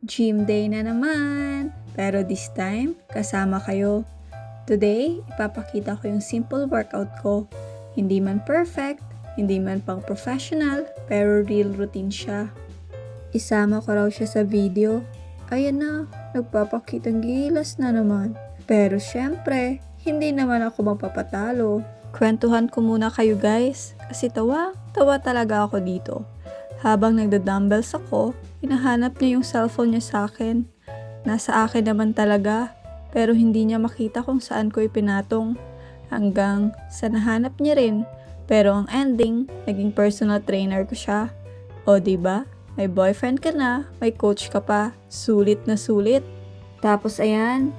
Gym day na naman! Pero this time, kasama kayo. Today, ipapakita ko yung simple workout ko. Hindi man perfect, hindi man pang professional, pero real routine siya. Isama ko raw siya sa video. Ayan na, nagpapakitang gilas na naman. Pero syempre, hindi naman ako magpapatalo. Kwentuhan ko muna kayo guys, kasi tawa talaga ako dito. Habang nagda-dumbbells ako, hinahanap niya yung cellphone niya sa akin. Nasa akin naman talaga, pero hindi niya makita kung saan ko ipinatong. Hanggang sa nahanap niya rin, pero ang ending, naging personal trainer ko siya. O diba? May boyfriend ka na, may coach ka pa, sulit na sulit. Tapos ayan,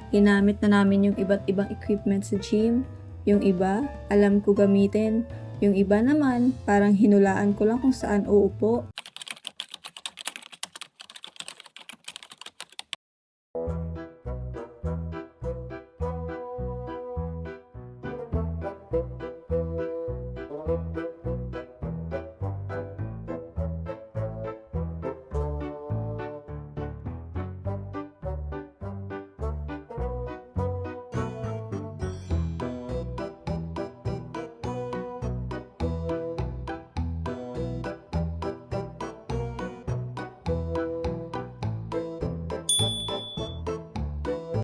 ginamit na namin yung iba't ibang equipment sa gym. Yung iba, alam ko gamitin. Yung iba naman, parang hinulaan ko lang kung saan uupo.